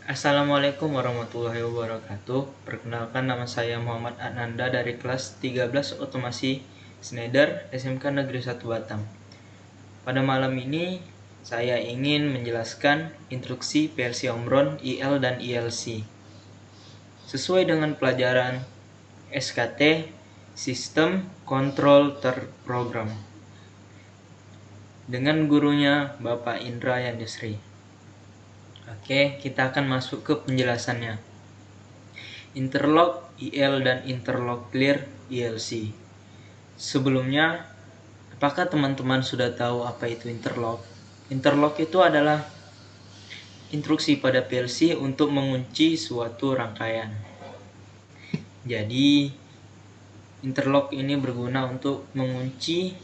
Assalamualaikum warahmatullahi wabarakatuh. Perkenalkan, nama saya Muhammad Ananda dari kelas 13 Otomasi Schneider SMK Negeri 1 Batam. Pada malam ini saya ingin menjelaskan instruksi PLC Omron, IL dan ILC. Sesuai dengan pelajaran SKT, Sistem Kontrol Terprogram, dengan gurunya Bapak Indra Yandisri. Oke, kita akan masuk ke penjelasannya. Interlock IL dan interlock clear ILC. Sebelumnya, apakah teman-teman sudah tahu apa itu interlock? Interlock itu adalah instruksi pada PLC untuk mengunci suatu rangkaian. Jadi, interlock ini berguna untuk mengunci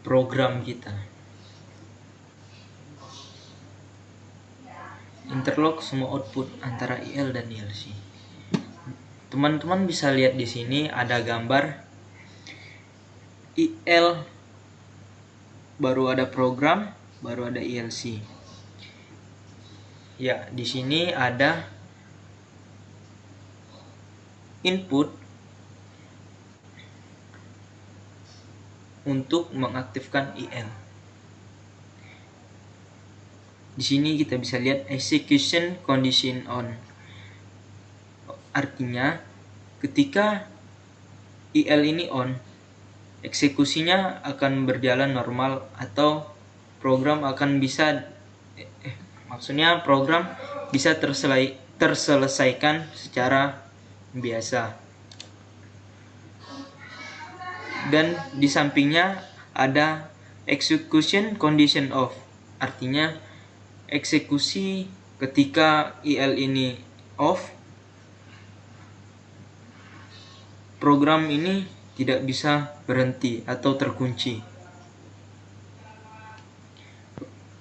program kita. Interlock semua output antara IL dan ILC. Teman-teman bisa lihat di sini ada gambar IL, baru ada program, baru ada ILC. Ya, di sini ada input untuk mengaktifkan IL. Di sini kita bisa lihat execution condition on. Artinya, ketika IL ini on, eksekusinya akan berjalan normal atau program akan bisa program bisa terselesaikan secara biasa. Dan di sampingnya ada execution condition off. Artinya eksekusi ketika IL ini off, program ini tidak bisa berhenti atau terkunci.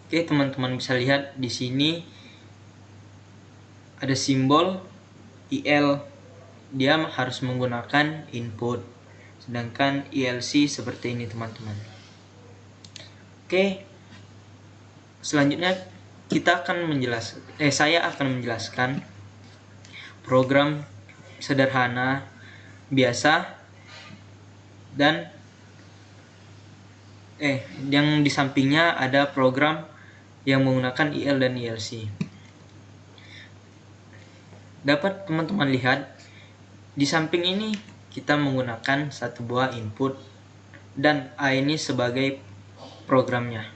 Oke, teman-teman bisa lihat di sini ada simbol IL, dia harus menggunakan input, sedangkan ILC seperti ini, teman-teman. Oke, selanjutnya saya akan menjelaskan program sederhana biasa dan yang di sampingnya ada program yang menggunakan IL dan ILC. Dapat teman-teman lihat di samping ini kita menggunakan satu buah input dan A ini sebagai programnya.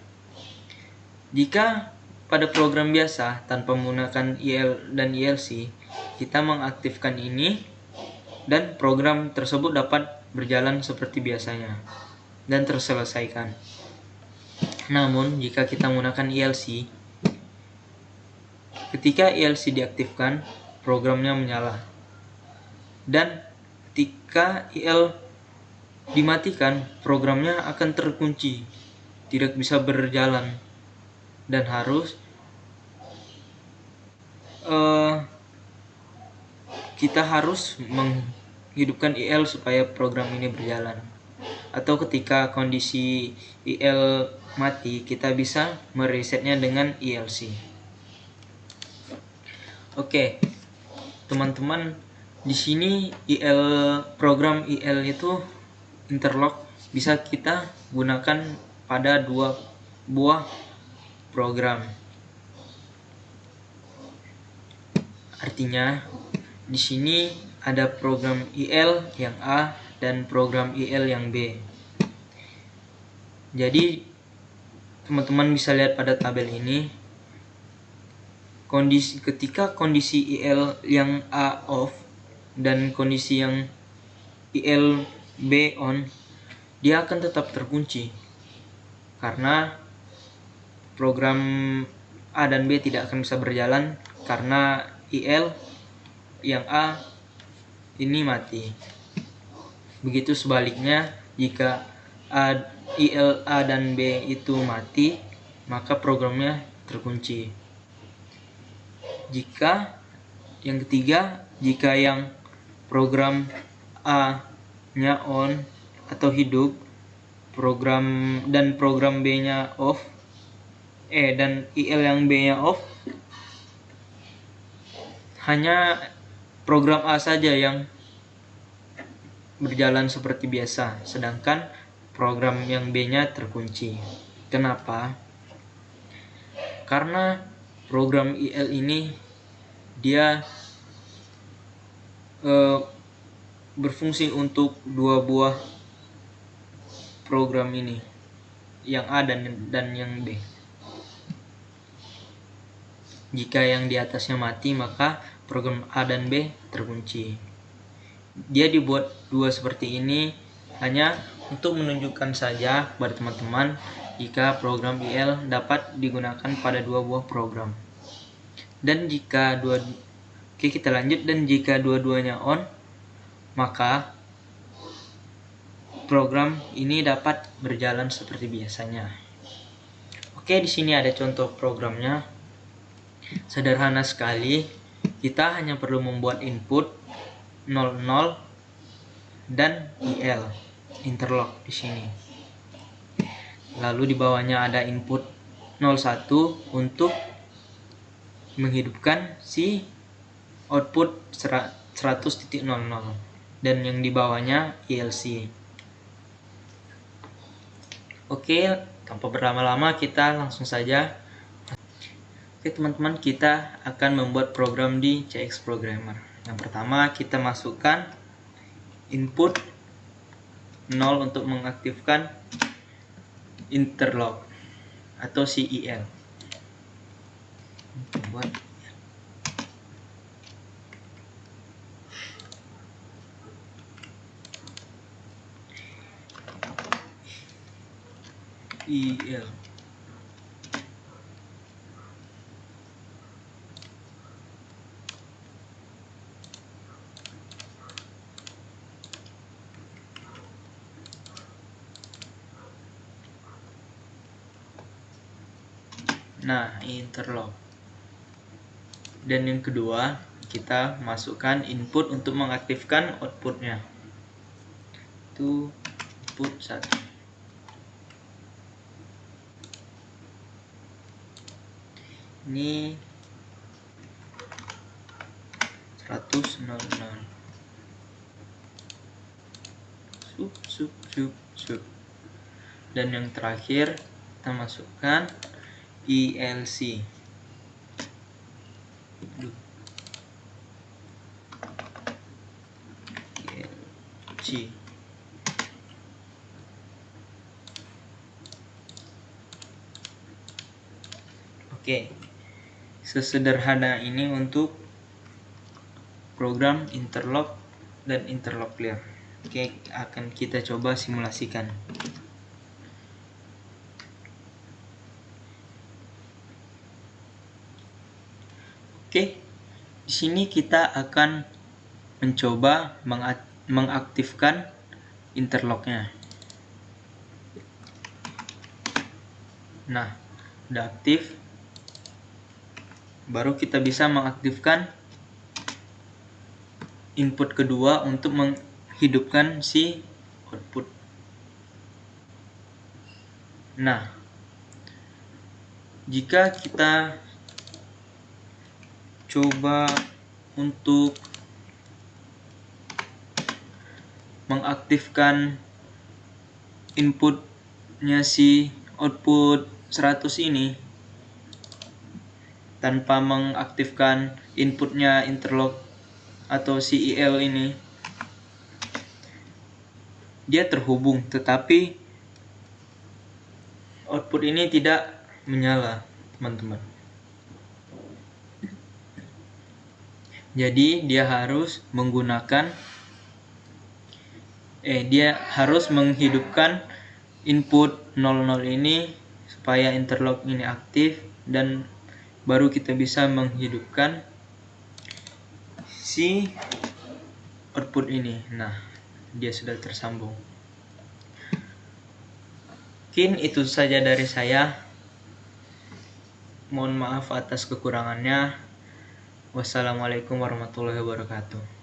Jika pada program biasa tanpa menggunakan IL dan ILC, kita mengaktifkan ini dan program tersebut dapat berjalan seperti biasanya dan terselesaikan. Namun, jika kita menggunakan ILC, ketika ILC diaktifkan, programnya menyala. Dan ketika IL dimatikan, programnya akan terkunci, tidak bisa berjalan, dan kita harus menghidupkan IL supaya program ini berjalan. Atau ketika kondisi IL mati, kita bisa meresetnya dengan ILC. Oke, teman-teman, di sini program IL itu interlock bisa kita gunakan pada dua buah program. Artinya, di sini ada program IL yang A dan program IL yang B. Jadi, teman-teman bisa lihat pada tabel ini, ketika kondisi IL yang A off dan kondisi yang IL B on, dia akan tetap terkunci karena program A dan B tidak akan bisa berjalan karena IL yang A ini mati. Begitu sebaliknya, jika IL A dan B itu mati, maka programnya terkunci. Yang ketiga, jika yang program A nya on atau hidup, program B nya off, dan IL yang B nya off, hanya program A saja yang berjalan seperti biasa, sedangkan program yang B-nya terkunci. Kenapa? Karena program IL ini dia berfungsi untuk dua buah program ini, yang A dan yang B. Jika yang di atasnya mati, maka program A dan B terkunci. Dia dibuat dua seperti ini hanya untuk menunjukkan saja kepada teman-teman jika program IL dapat digunakan pada dua buah program. Dan jika kita lanjut, dan jika dua-duanya on, maka program ini dapat berjalan seperti biasanya. Oke, di sini ada contoh programnya. Sederhana sekali. Kita hanya perlu membuat input 00 dan IL interlock di sini. Lalu di bawahnya ada input 01 untuk menghidupkan si output 100.00 dan yang di bawahnya ILC. Oke, tanpa berlama-lama kita langsung saja. Oke teman-teman, kita akan membuat program di CX Programmer. Yang pertama kita masukkan input 0 untuk mengaktifkan interlock atau CIL. Buat IL. Nah, interlock. Dan yang kedua, kita masukkan input untuk mengaktifkan outputnya. Itu input 1. Ini 100.00. Sub. Dan yang terakhir kita masukkan ILC. ILC. Oke. Sesederhana ini untuk program interlock dan interlock clear. Oke, akan kita coba simulasikan. Oke, di sini kita akan mencoba mengaktifkan interlocknya. Nah, udah aktif. Baru kita bisa mengaktifkan input kedua untuk menghidupkan si output. Nah, jika kita coba untuk mengaktifkan inputnya si output 100 ini tanpa mengaktifkan inputnya interlock atau CIL ini, dia terhubung tetapi output ini tidak menyala, teman-teman. Jadi dia harus menghidupkan input 00 ini supaya interlock ini aktif, dan baru kita bisa menghidupkan si output ini. Nah, dia sudah tersambung. Mungkin itu saja dari saya. Mohon maaf atas kekurangannya. Wassalamualaikum warahmatullahi wabarakatuh.